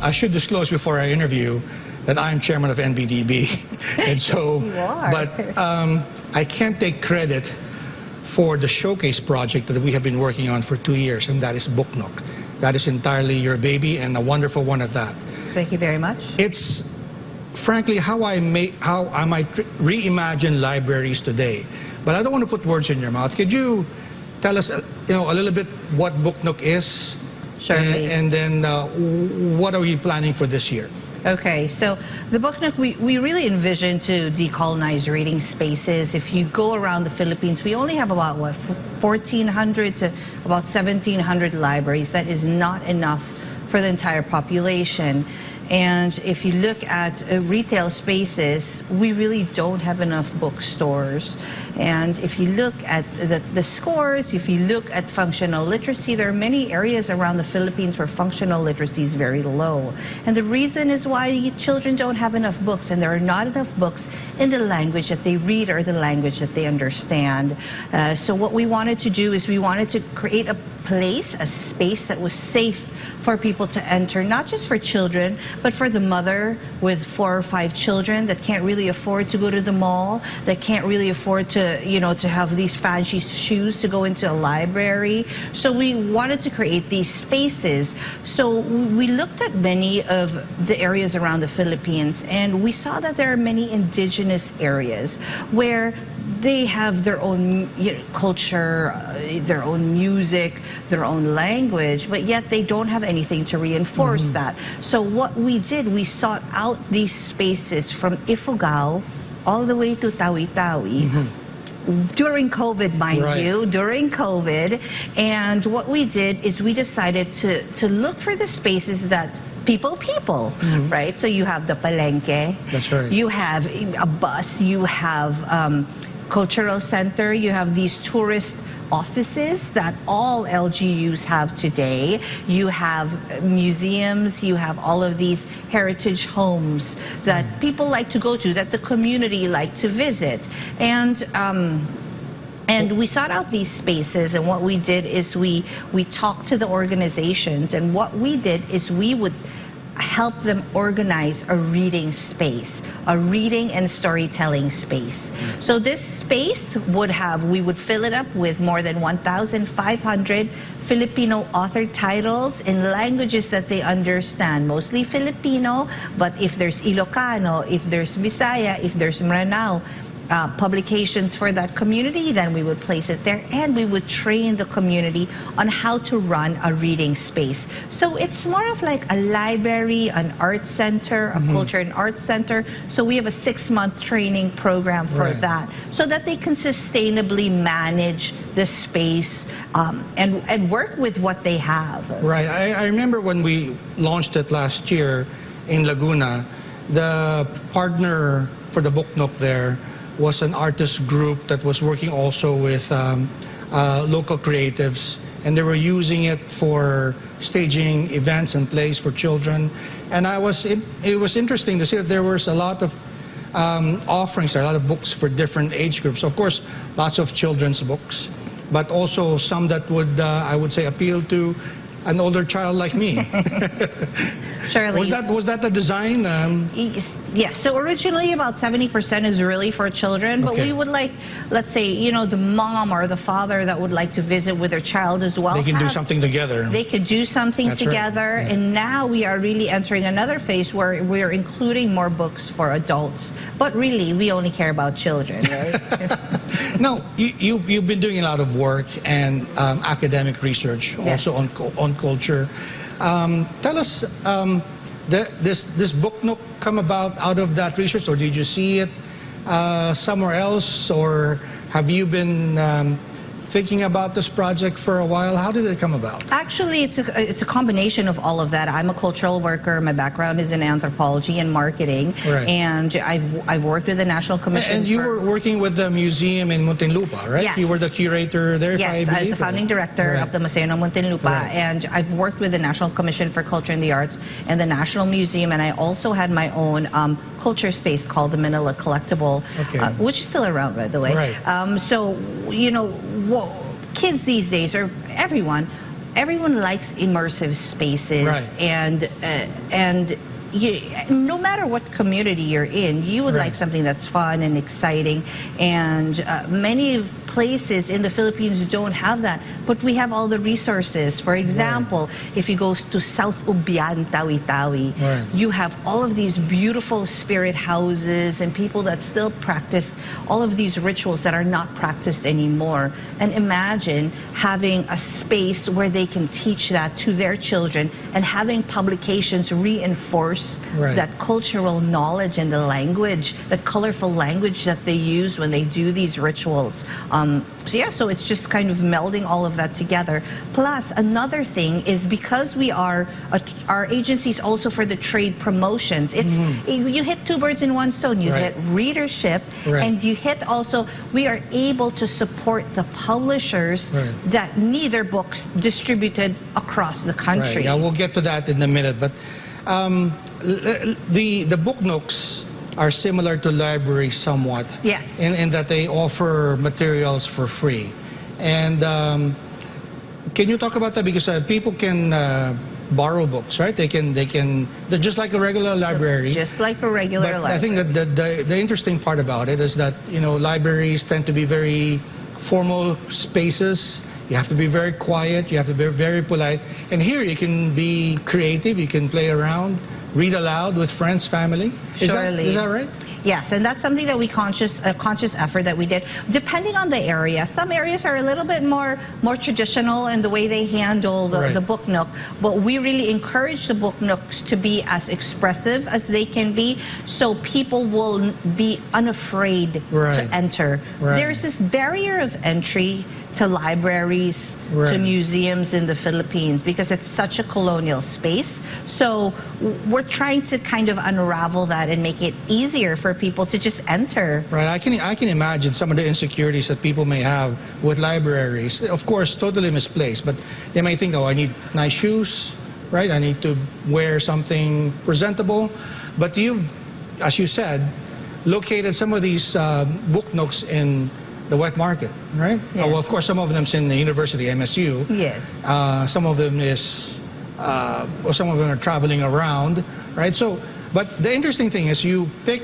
I should disclose before our interview that I'm chairman of NBDB. And so, You are. But I can't take credit for the showcase project that we have been working on for 2 years, and that is Book Nook. That is entirely your baby, and a wonderful one at that. Thank you very much. It's frankly how I might reimagine libraries today. But I don't want to put words in your mouth. Could you tell us, a little bit what Book Nook is? Sure. And then what are we planning for this year? Okay, so the Book Nook, we really envision to decolonize reading spaces. If you go around the Philippines, we only have about, 1,400 to about 1,700 libraries. That is not enough for the entire population. And if you look at retail spaces, we really don't have enough bookstores. And if you look at the scores, if you look at functional literacy, there are many areas around the Philippines where functional literacy is very low. And the reason is why children don't have enough books, and there are not enough books in the language that they read or the language that they understand. So what we wanted to do is we wanted to create a place, a space that was safe for people to enter, not just for children, but for the mother with 4 or 5 children that can't really afford to go to the mall, that can't really afford to, to have these fancy shoes to go into a library. So we wanted to create these spaces. So we looked at many of the areas around the Philippines, and we saw that there are many indigenous areas where they have their own culture, their own music, their own language, but yet they don't have anything to reinforce that. So what we did, we sought out these spaces from Ifugao all the way to Tawi-Tawi. During COVID, mind you, during COVID. And what we did is we decided to look for the spaces that people, right? So you have the palengke. That's right. You have a bus, you have cultural center, you have these tourist offices that all LGUs have today. You have museums, you have all of these heritage homes that people like to go to, that the community like to visit. And we sought out these spaces, and what we did is we talked to the organizations, and what we did is we would help them organize a reading space, a reading and storytelling space. So this space we would fill it up with more than 1,500 Filipino author titles in languages that they understand, mostly Filipino, but if there's Ilocano, if there's Bisaya, if there's Maranao, publications for that community, then we would place it there, and we would train the community on how to run a reading space. So it's more of like a library, an art center, a culture and arts center. So we have a 6-month training program for that, so that they can sustainably manage the space and work with what they have. Right. I remember when we launched it last year in Laguna, the partner for the Book Nook there was an artist group that was working also with local creatives, and they were using it for staging events and plays for children. And it was interesting to see that there was a lot of offerings, a lot of books for different age groups. Of course, lots of children's books, but also some that would, I would say, appeal to an older child like me. Shirley. Was that the design? Yes, so originally about 70% is really for children, but we would like, let's say, the mom or the father that would like to visit with their child as well. They can do something together. They could do something together. Right. And now we are really entering another phase where we are including more books for adults. But really, we only care about children, right? No, you've been doing a lot of work and academic research also on culture. Tell us, this Book Nook come about out of that research, or did you see it somewhere else, or have you been thinking about this project for a while? How did it come about? Actually, it's a combination of all of that. I'm a cultural worker. My background is in anthropology and marketing, and I've worked with the National Commission. And you were working with the museum in Muntinlupa, right? Yes. You were the curator there. Yes, I was the founding director of the Museo ng Muntinlupa, and I've worked with the National Commission for Culture and the Arts and the National Museum, and I also had my own culture space called the Manila Collectible, which is still around, by the way. Right. So, kids these days, or everyone, everyone likes immersive spaces, Right. and no matter what community you're in, you would Right. like something that's fun and exciting. And many places in the Philippines don't have that, but we have all the resources. For example, if you go to South Ubian, Tawi-Tawi, Right. you have all of these beautiful spirit houses and people that still practice all of these rituals that are not practiced anymore. And imagine having a space where they can teach that to their children, and having publications reinforce Right. that cultural knowledge and the language, that colorful language that they use when they do these rituals. So it's just kind of melding all of that together. Plus, another thing is, because we are our agencies also for the trade promotions. It's you hit two birds in one stone. You Right. hit readership, Right. and you hit also, we are able to support the publishers Right. that need their books distributed across the Right. country. Yeah, we'll get to that in a minute. But the book nooks are similar to libraries somewhat. Yes. In that they offer materials for free. And can you talk about that? Because people can borrow books, right? They're just like a regular library. Just like a regular But library. I think that the interesting part about it is that, libraries tend to be very formal spaces. You have to be very quiet. You have to be very polite. And here you can be creative. You can play around, read aloud with friends, family. Is Surely. that right? Yes, and that's something that a conscious effort that we did. Depending on the area, some areas are a little bit more traditional in the way they handle Right. the book nook, but we really encourage the book nooks to be as expressive as they can be, so people will be unafraid Right. to enter. Right. There's this barrier of entry to libraries, to Right. museums in the Philippines, because it's such a colonial space. So we're trying to kind of unravel that and make it easier for people to just enter. Right. I can imagine some of the insecurities that people may have with libraries. Of course, totally misplaced, but they may think, oh, I need nice shoes, right? I need to wear something presentable. But you've, as you said, located some of these book nooks in the wet market, right? Yes. Well, of course, some of them's in the university, MSU. Yes. Some of them some of them are traveling around, right? So, but the interesting thing is you pick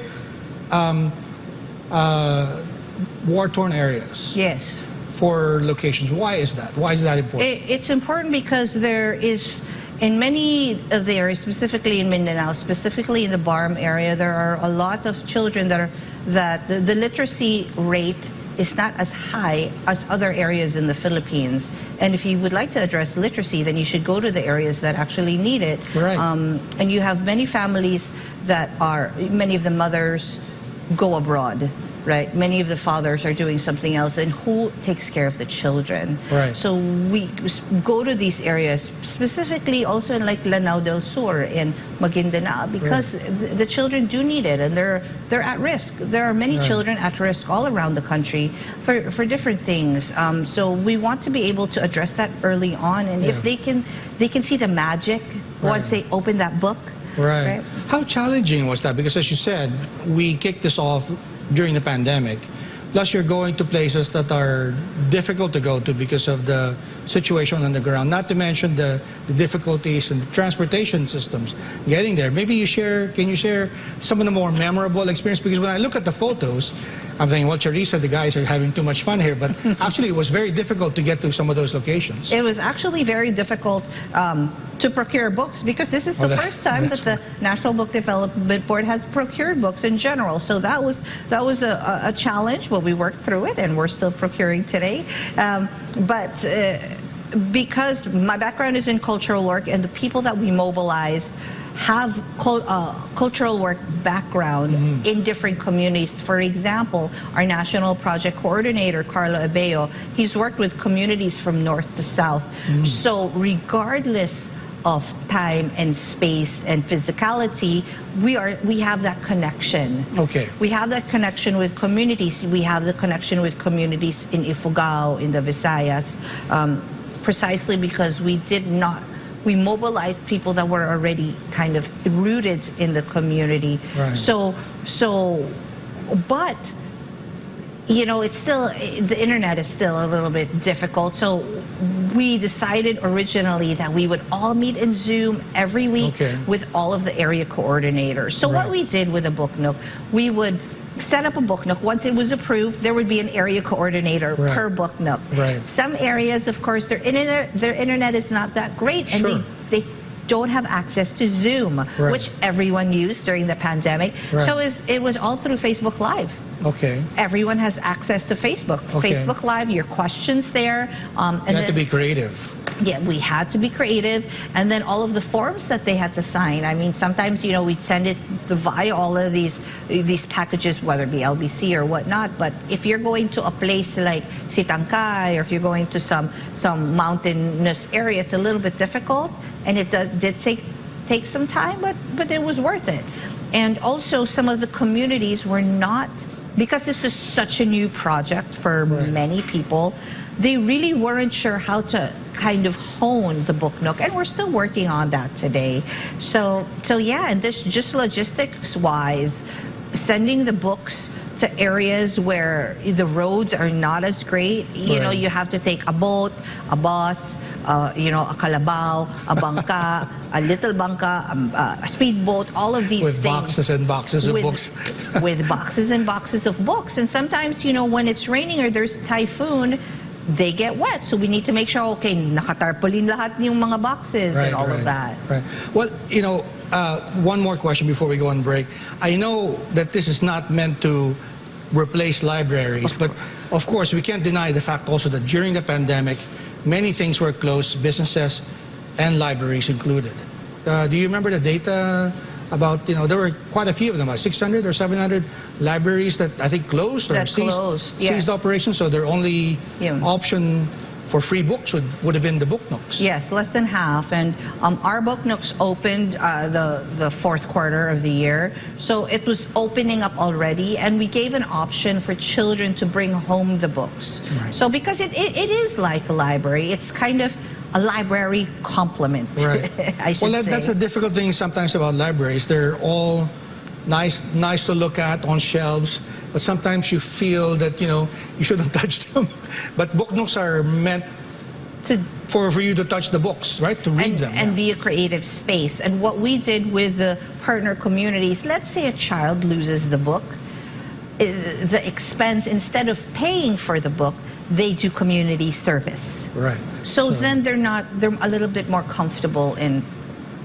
war-torn areas Yes. for locations. Why is that? Why is that important? It's important because there is, in many of the areas, specifically in Mindanao, specifically in the Barm area, there are a lot of children that the literacy rate is not as high as other areas in the Philippines. And if you would like to address literacy, then you should go to the areas that actually need it. Right. And you have many families many of the mothers go abroad, right? Many of the fathers are doing something else, and who takes care of the children? Right. So we go to these areas, specifically also in like Lanao del Sur in Maguindanao, because the children do need it, and they're at risk. There are many Right. children at risk all around the country for different things. So we want to be able to address that early on, and if they can see the magic once Right. they open that book. Right. How challenging was that? Because as you said, we kicked this off during the pandemic. Plus, you're going to places that are difficult to go to because of the situation on the ground. Not to mention the difficulties in the transportation systems getting there. Maybe can you share some of the more memorable experience? Because when I look at the photos, I'm thinking, well, Charisse, the guys are having too much fun here. But actually, it was very difficult to get to some of those locations. It was actually very difficult to procure books, because this is the first time that the National Book Development Board has procured books in general. So that was a challenge, but we worked through it, and we're still procuring today. But because my background is in cultural work, and the people that we mobilize have cultural work background in different communities. For example, our national project coordinator, Carlo Abeo, he's worked with communities from north to south. So regardless of time and space and physicality, we have that connection. Okay. We have that connection with communities. We have the connection with communities in Ifugao, in the Visayas, precisely because we mobilized people that were already kind of rooted in the community. Right. But you know, it's still, the internet is still a little bit difficult. So we decided originally that we would all meet in Zoom every week with all of the area coordinators. So what we did with the Book Nook, we would set up a Book Nook. Once it was approved, there would be an area coordinator per Book Nook. Some areas, of course, their internet is not that great, and they don't have access to Zoom, which everyone used during the pandemic. So it was all through Facebook Live. Everyone has access to Facebook. Facebook Live, your questions there. And you have to be creative. Yeah, we had to be creative, and then all of the forms that they had to sign. I mean, sometimes, you know, we'd send it via all of these packages, whether it be LBC or whatnot. But if you're going to a place like Sitangkay, or if you're going to some mountainous area, it's a little bit difficult, and it did take some time, but it was worth it. And also, some of the communities were not, because this is such a new project for many people, they really weren't sure how to kind of hone the Book Nook, and we're still working on that today. So yeah, and this just logistics-wise, sending the books to areas where the roads are not as great. You know, you have to take a boat, a bus, you know, a kalabaw, a bangka, a little bangka, a speedboat, all of these with things. With boxes and boxes of books. With boxes and boxes of books. And sometimes, you know, when it's raining or there's typhoon, they get wet. So we need to make sure, okay, nakatarpaulin lahat yung mga boxes and all of that. Well, you know, one more question before we go on break. I know that this is not meant to replace libraries, but of course we can't deny the fact also that during the pandemic, many things were closed, businesses and libraries included. Do you remember the data about, you know, there were quite a few of them, about 600 or 700 libraries that I think closed or ceased operations, so their only option for free books would have been the Book Nooks. Yes, less than half. And our Book Nooks opened the fourth quarter of the year. So it was opening up already, and we gave an option for children to bring home the books. So because it is like a library, it's kind of a library complement, I should say. That's a difficult thing sometimes about libraries. They're all nice to look at on shelves, but sometimes you feel that, you know, you shouldn't touch them. But Book Nooks are meant for you to touch the books, right? To read them. And be a creative space. And what we did with the partner communities, let's say a child loses the book, the expense, instead of paying for the book, they do community service. So then they're a little bit more comfortable in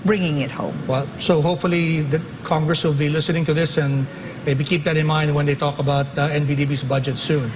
bringing it home. Well, so hopefully the Congress will be listening to this and maybe keep that in mind when they talk about NBDB's budget soon.